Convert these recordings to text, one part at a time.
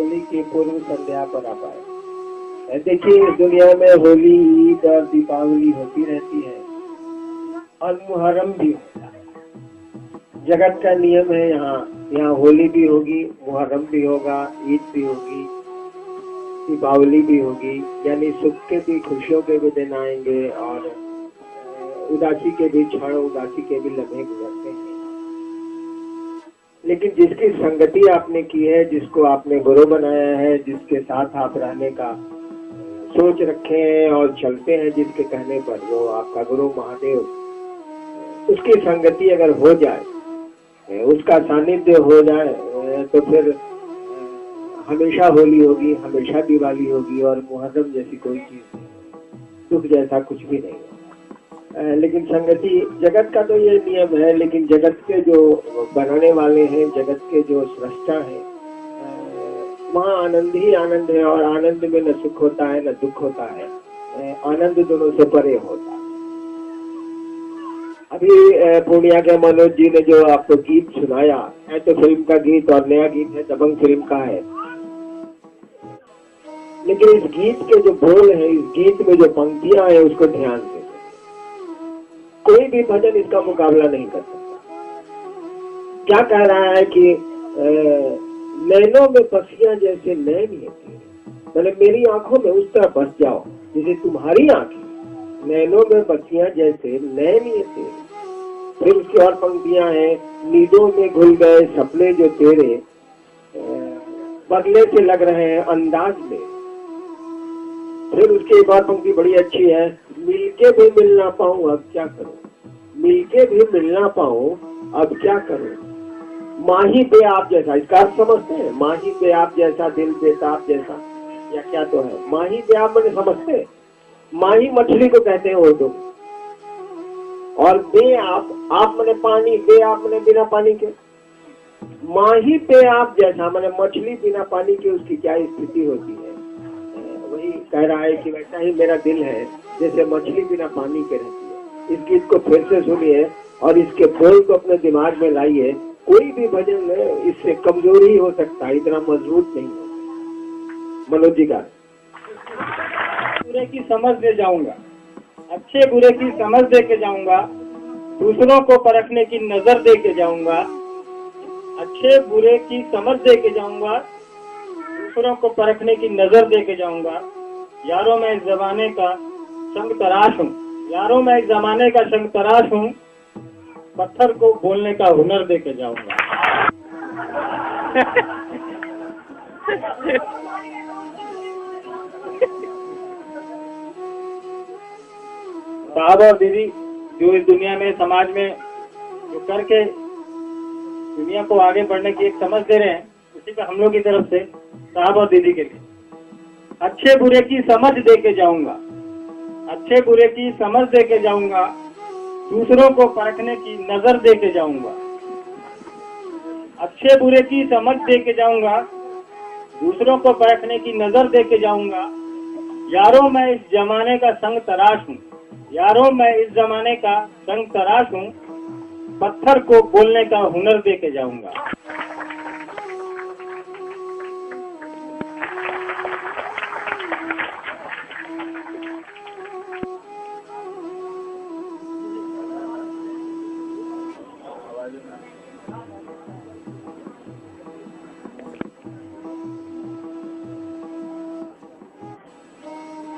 होली की पूर्व संध्या पर आ पाए। देखिए, दुनिया में होली, ईद और दीपावली होती रहती है और मुहर्रम भी होता है। जगत का नियम है, यहाँ होली भी होगी, मुहर्रम भी होगा, ईद भी होगी, दीपावली भी होगी। यानी सुख के भी, खुशियों के भी दिन आएंगे और उदासी के भी क्षण, उदासी के भी लम्हे गुजरते हैं। लेकिन जिसकी संगति आपने की है, जिसको आपने गुरु बनाया है, जिसके साथ आप रहने का सोच रखे हैं और चलते हैं जिसके कहने पर, वो आपका गुरु महादेव, उसकी संगति अगर हो जाए, उसका सानिध्य हो जाए, तो फिर हमेशा होली होगी, हमेशा दिवाली होगी और मुहर्रम जैसी कोई चीज नहीं, दुख जैसा कुछ भी नहीं। लेकिन संगति, जगत का तो ये नियम है, लेकिन जगत के जो बनाने वाले हैं, जगत के जो सृष्टा हैं, वहाँ आनंद ही आनंद है और आनंद में न सुख होता है न दुख होता है, आनंद दोनों से परे होता है। अभी पूर्णिया के मनोज जी ने जो आपको गीत सुनाया है, तो फिल्म का गीत और नया गीत है, दबंग फिल्म का है। लेकिन इस गीत के जो बोल है, इस गीत में जो पंक्तियां हैं, उसको ध्यान से, कोई भी भजन इसका मुकाबला नहीं कर सकता। क्या कह रहा है कि नैनों में पसियां जैसे नैन ये तेरे, मतलब मेरी आंखों में उस तरह बस जाओ जैसे तुम्हारी आंखें, नैनों में पसियां जैसे नैन ये तेरे। फिर उसकी और पंक्तियां हैं, नींदों में घुल गए सपने जो तेरे, बदले से लग रहे हैं अंदाज में। फिर उसकी एक और पंक्ति बड़ी अच्छी है, मिलके भी मिल ना पाऊं अब क्या करूं, मिलके भी मिल ना पाऊं अब क्या करूं, माही पे आप जैसा, इसका अर्थ समझते हैं? माही पे आप जैसा, दिल बेताब जैसा, या क्या तो है माही पे आप, मैंने समझते? माही मछली को कहते हैं उर्दू, और बे आप मैंने पानी, बे आप मैंने बिना पानी के, माही पे आप जैसा मैंने मछली बिना पानी के, उसकी क्या स्थिति होती है। वही कह रहा है कि वैसा ही मेरा दिल है जैसे मछली बिना पानी के रहती है। इस गीत को फिर से सुनिए और इसके बोल को अपने दिमाग में लाइए। कोई भी भजन इससे कमजोर ही हो सकता है, इतना मजबूत नहीं हो। मनोज जी का बुरे की समझ दे जाऊंगा, अच्छे बुरे की समझ दे के जाऊंगा, दूसरों को परखने की नजर दे के जाऊंगा, अच्छे बुरे की समझ दे के जाऊंगा, दूसरों को परखने की नजर दे के जाऊंगा। यारों मैं इस जमाने का संग तराश हूँ, यारों मैं इस जमाने का संग तराश हूँ, पत्थर को बोलने का हुनर दे के जाऊंगा। साहब और दीदी जो इस दुनिया में, समाज में जो करके दुनिया को आगे बढ़ने की एक समझ दे रहे हैं, उसी पे हम लोग की तरफ से साहब और दीदी के लिए अच्छे बुरे की समझ दे के जाऊंगा, अच्छे बुरे की समझ दे के जाऊंगा, दूसरों को परखने की नजर दे के जाऊंगा, अच्छे बुरे की समझ दे के जाऊंगा, दूसरों को परखने की नजर दे के जाऊंगा। यारों मैं इस जमाने का संग तराश हूँ, यारों मैं इस जमाने का संग तराश हूँ, पत्थर को बोलने का हुनर दे के जाऊंगा।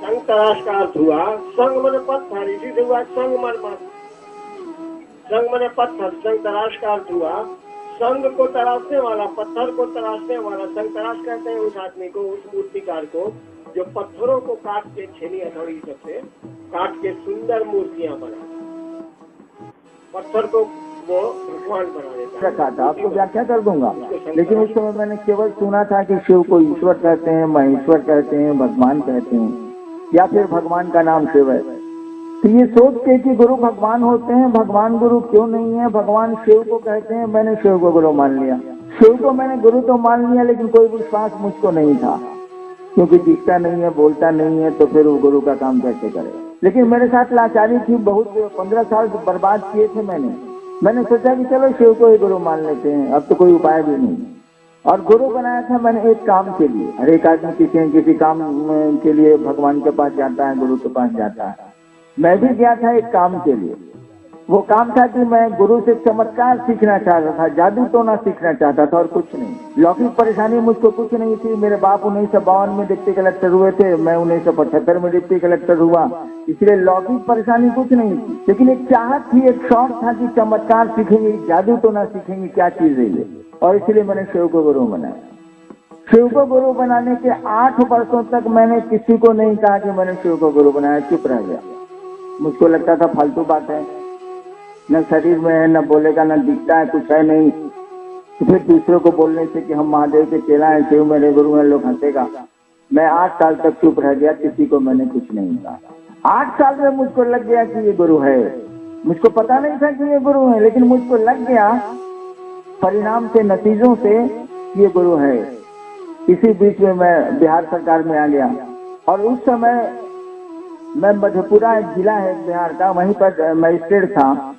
संग तराश का अर्थ हुआ संग मन पत्थर, इसी से हुआ संग मन मत, संग मन पत्थर। संग तराश का अर्थ हुआ संग को तराशने वाला, पत्थर को तराशने वाला। संग तराश कहते हैं उस आदमी को, उस मूर्तिकार को जो पत्थरों को काट के, छेनी हथौड़ी सबसे काट के सुंदर मूर्तियां बना, पत्थर को वो भगवान बना देता रखा था। आपको व्याख्या कर दूंगा, लेकिन उस समय मैंने केवल सुना था कि शिव को ईश्वर कहते हैं, महेश्वर कहते हैं, भगवान कहते हैं, या फिर भगवान का नाम शिव है। तो ये सोच के कि गुरु भगवान होते हैं, भगवान गुरु क्यों नहीं है, भगवान शिव को कहते हैं, मैंने शिव को गुरु मान लिया। शिव को मैंने गुरु तो मान लिया, लेकिन कोई विश्वास मुझको नहीं था, क्योंकि दिखता नहीं है, बोलता नहीं है, तो फिर वो गुरु का काम कैसे करे। लेकिन मेरे साथ लाचारी थी, बहुत 15 साल बर्बाद किए थे मैंने सोचा कि चलो शिव को ही गुरु मान लेते हैं, अब तो कोई उपाय भी नहीं। और गुरु बनाया था मैंने एक काम के लिए। हर एक आदमी किसी न किसी काम के लिए भगवान के पास जाता है, गुरु के पास जाता है। मैं भी गया था एक काम के लिए। वो काम था कि मैं गुरु से चमत्कार सीखना चाहता था, जादू टोना सीखना चाहता था और कुछ नहीं। लौकिक परेशानी मुझको कुछ नहीं थी। मेरे बाप 1952 में डिप्टी कलेक्टर हुए थे, मैं 1975 में डिप्टी कलेक्टर हुआ, इसलिए लौकिक परेशानी कुछ नहीं थी। लेकिन एक चाहत थी, एक शौक था कि चमत्कार सीखेंगे, जादू टोना सीखेंगे, क्या चीज है ये। और इसलिए मैंने शिव को गुरु बनाया। शिव को गुरु बनाने के 8 वर्षों तक मैंने किसी को नहीं कहा कि मैंने शिव को गुरु बनाया, चुप रह गया। मुझको लगता था फालतू बात है, न शरीर में है, न बोलेगा, न दिखता है, कुछ है नहीं। तो फिर दूसरों को बोलने से कि हम महादेव के चेला हैं, शिव मेरे गुरु हैं, लोग हंसेगा। मैं 8 साल तक चुप रह गया, किसी को मैंने कुछ नहीं कहा। 8 साल में मुझको लग गया कि ये गुरु है। मुझको पता नहीं था कि ये गुरु है, लेकिन मुझको लग गया परिणाम से, नतीजों से ये गुरु है। इसी बीच में मैं बिहार सरकार में आ गया और उस समय मैं मधेपुरा एक जिला है बिहार का, वहीं पर मजिस्ट्रेट था।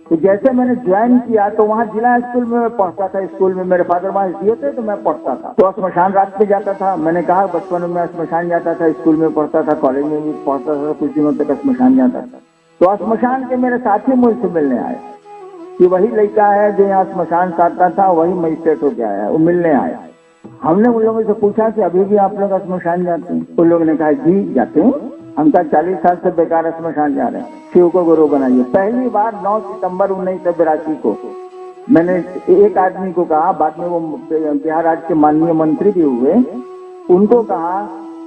तो जैसे मैंने ज्वाइन किया तो वहाँ जिला स्कूल में मैं पढ़ता था। स्कूल में मेरे फादर वहाँ एसडीओ थे, तो मैं पढ़ता था। तो स्मशान रात पे जाता था। मैंने कहा बचपन में मैं स्मशान जाता था, स्कूल में पढ़ता था, कॉलेज में भी पढ़ता था, कुछ दिनों तक स्मशान जाता था। तो स्मशान के मेरे साथी मुझसे मिलने आए कि वही लड़का है जो यहाँ स्मशान साधता था, वही मजिस्ट्रेट हो गया है, वो मिलने आया। हमने उन लोगों से पूछा कि अभी भी आप लोग स्मशान जाते हैं? उन लोगों ने कहा जी जाते हैं। हम कहा 40 साल से बेकार स्मशान जा रहे हैं, शिव को गुरु बनाइए। पहली बार 9 सितंबर 1982 को मैंने एक आदमी को कहा, बाद में वो बिहार राज्य के माननीय मंत्री भी हुए, उनको कहा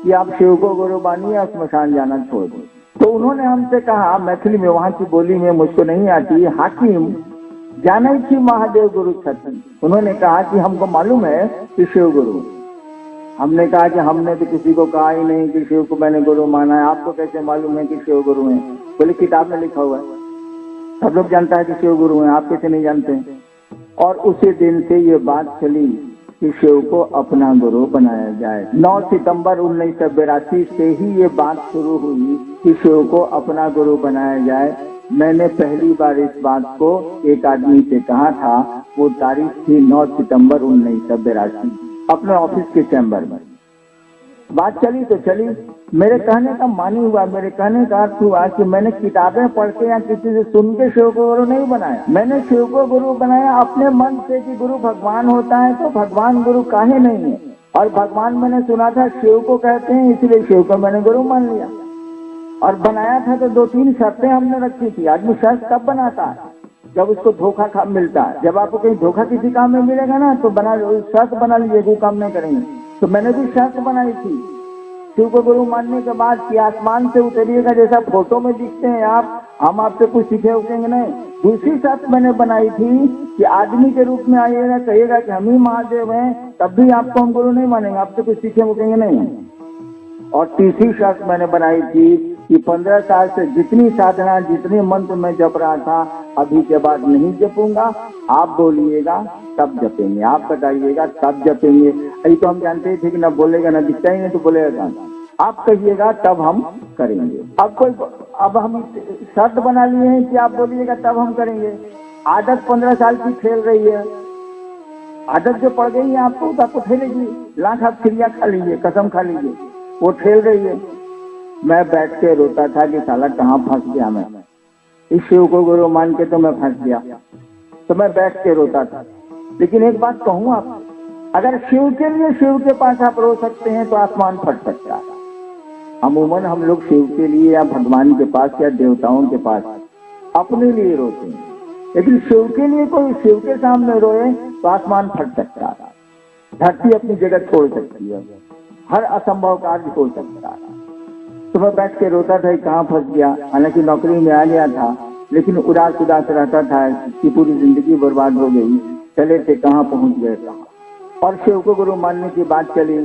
कि आप शिव को गुरु मानिए, स्मशान जाना छोड़ दो। तो उन्होंने हमसे कहा मैथिली में, वहाँ की बोली में मुझको नहीं आती, हाकिम जाना ही महादेव गुरु छत्र। उन्होंने कहा कि हमको मालूम है कि शिव गुरु। हमने कहा कि हमने तो किसी को कहा ही नहीं कि शिव को मैंने गुरु माना है, आपको कैसे मालूम है कि शिव गुरु है? बोले किताब में लिखा हुआ है, सब लोग जानता है कि शिव गुरु है, आप कैसे नहीं जानते? और उसी दिन से ये बात चली कि शिव को अपना गुरु बनाया जाए। 9 सितंबर 1982 से ही ये बात शुरू हुई कि शिव को अपना गुरु बनाया जाए। मैंने पहली बार इस बात को एक आदमी से कहा था, वो तारीख थी 9 सितंबर 1982, अपने ऑफिस के चैम्बर में। बात चली तो चली, मेरे कहने का मानी हुआ, मेरे कहने का अर्थ हुआ कि मैंने किताबें पढ़ के या किसी से सुन के शिव को गुरु नहीं बनाया। मैंने शिव को गुरु बनाया अपने मन से कि गुरु भगवान होता है, तो भगवान गुरु काहे नहीं है। और भगवान मैंने सुना था शिव को कहते हैं, इसलिए शिव को मैंने गुरु मान लिया। और बनाया था तो 2-3 शर्तें हमने रखी थी। आदमी शर्त कब बनाता है? जब उसको धोखा मिलता है। जब आपको कहीं धोखा किसी काम में मिलेगा ना, तो शर्त बना लीजिए, वो काम नहीं करेंगे। तो मैंने भी शर्त बनाई थी शिव को गुरु मानने के बाद कि आसमान से उतरिएगा, जैसा फोटो में दिखते हैं आप, हम आपसे कुछ सीखे उखेंगे नहीं। दूसरी शर्त मैंने बनाई थी कि आदमी के रूप में आइएगा, कहिएगा कि हम ही महादेव हैं, तब भी आपको हम गुरु नहीं मानेंगे, आपसे कुछ सीखे उखेंगे नहीं। और तीसरी शर्त मैंने बनाई थी कि 15 साल से जितनी साधना, जितने मंत्र मैं जप रहा था, अभी के बाद नहीं जपूंगा। आप बोलिएगा तब जपेंगे, आप बताइएगा तब जपेंगे। अभी तो हम जानते थे कि न बोलेगा न दिखता ही नहीं, तो बोलेगा आप कहिएगा तब हम करेंगे। अब हम शर्त बना लिए हैं कि आप बोलिएगा तब हम करेंगे। आदत 15 साल की खेल रही है, आदत जो पड़ गई है आपको, तो आपको ठेलेगी। लाख आप क्रिया खा लीजिए, कसम खा लीजिए, वो ठेल रही है। मैं बैठ के रोता था कि साला कहाँ फंस गया मैं, इस शिव को गुरु मान के तो मैं फंस गया। तो मैं बैठ के रोता था। लेकिन एक बात कहूँ आप, अगर शिव के लिए शिव के पास आप रो सकते हैं तो आसमान फट सकता है। अमूमन हम लोग शिव के लिए या भगवान के पास या देवताओं के पास अपने लिए रोते हैं, लेकिन शिव के लिए कोई शिव के सामने रोए तो आसमान फट सकता है, धरती अपनी जगह छोड़ सकती है, हर असंभव कार्य हो सकता है। तो मैं बैठ के रोता था कहाँ फंस गया। हालांकि नौकरी में आ गया था, लेकिन उदास रहता था कि पूरी जिंदगी बर्बाद हो गई, चले थे कहाँ पहुंच गए कहाँ। और शिव को गुरु मानने की बात चली।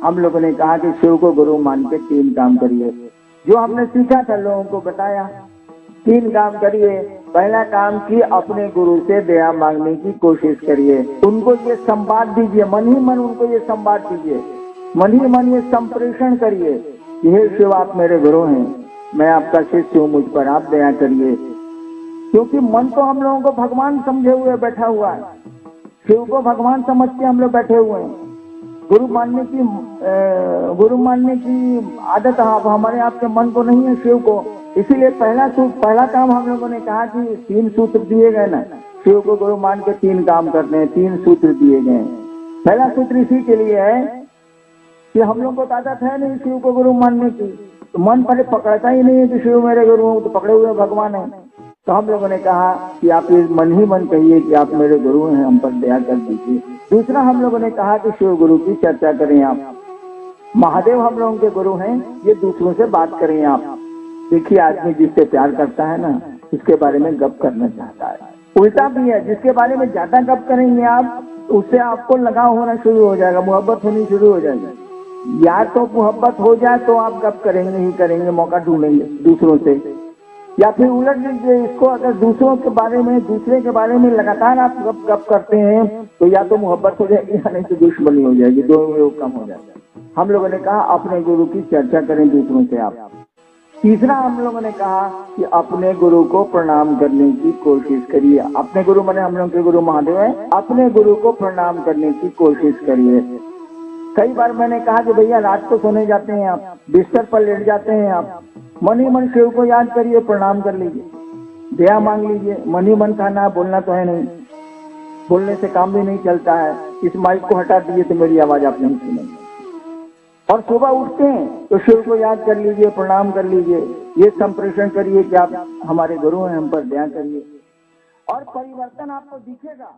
हम लोगों ने कहा कि शिव को गुरु मान के 3 काम करिए। जो हमने सीखा था लोगों को बताया, 3 काम करिए। पहला काम कि अपने गुरु से दया मांगने की कोशिश करिए, उनको ये संवाद दीजिए, मन ही मन उनको ये संवाद दीजिए, मन ही मन ये संप्रेषण करिए कि हे शिव आप मेरे गुरु हैं, मैं आपका शिष्य हूँ, मुझ पर आप दया करिए। क्योंकि मन तो हम लोगों को भगवान समझे हुए बैठा हुआ है, शिव को भगवान समझ के हम लोग बैठे हुए हैं। गुरु मानने की आदत आप हमारे आपके मन को नहीं है शिव को। इसीलिए पहला काम हम लोगों ने कहा कि 3 सूत्र दिए गए ना, शिव को गुरु मान के 3 काम करने हैं, 3 सूत्र दिए गए। पहला सूत्र इसी के लिए है कि हम लोग को आदत है नहीं शिव को गुरु मानने की, तो मन पहले पकड़ता ही नहीं है कि शिव मेरे गुरु हैं, तो पकड़े हुए भगवान है। तो हम लोगों ने कहा कि आप ये मन ही मन कहिए कि आप मेरे गुरु हैं, हम पर दया कर दीजिए। दूसरा हम लोगों ने कहा कि शिव गुरु की चर्चा करें आप, महादेव हम लोगों के गुरु हैं, ये दूसरों से बात करें आप। देखिए आदमी जिससे प्यार करता है ना, उसके बारे में गप करना चाहता है। उल्टा भी है, जिसके बारे में ज्यादा गप करेंगे आप, उससे आपको लगाव होना शुरू हो जाएगा, मोहब्बत होनी शुरू हो जाएगी। या तो मोहब्बत हो जाए तो आप गप करेंगे ही करेंगे, मौका ढूंढेंगे दूसरों से, या फिर उलट लीजिए इसको, अगर दूसरे के बारे में लगातार आप गप करते हैं तो या तो मोहब्बत हो जाएगी या नहीं तो दुश्मनी हो जाएगी, दोनों कम हो जाएगा। हम लोगों ने कहा अपने गुरु की चर्चा करें दूसरों से आप। तीसरा हम लोगों ने कहा कि अपने गुरु को प्रणाम करने की कोशिश करिए। अपने गुरु माने हम लोग के गुरु महादेव है, अपने गुरु को प्रणाम करने की कोशिश करिए। कई बार मैंने कहा कि भैया रात को सोने जाते हैं आप, बिस्तर पर लेट जाते हैं आप, मन ही मन शिव को याद करिए, प्रणाम कर लीजिए, दया मांग लीजिए। मन ही मन कहना, बोलना तो है नहीं, बोलने से काम भी नहीं चलता है। इस माइक को हटा दीजिए तो मेरी आवाज आप नहीं सुनेंगे। और सुबह उठते हैं तो शिव को याद कर लीजिए, प्रणाम कर लीजिए, ये संप्रेषण करिए कि आप हमारे गुरु हैं, हम पर दया करिए, और परिवर्तन आपको दिखेगा।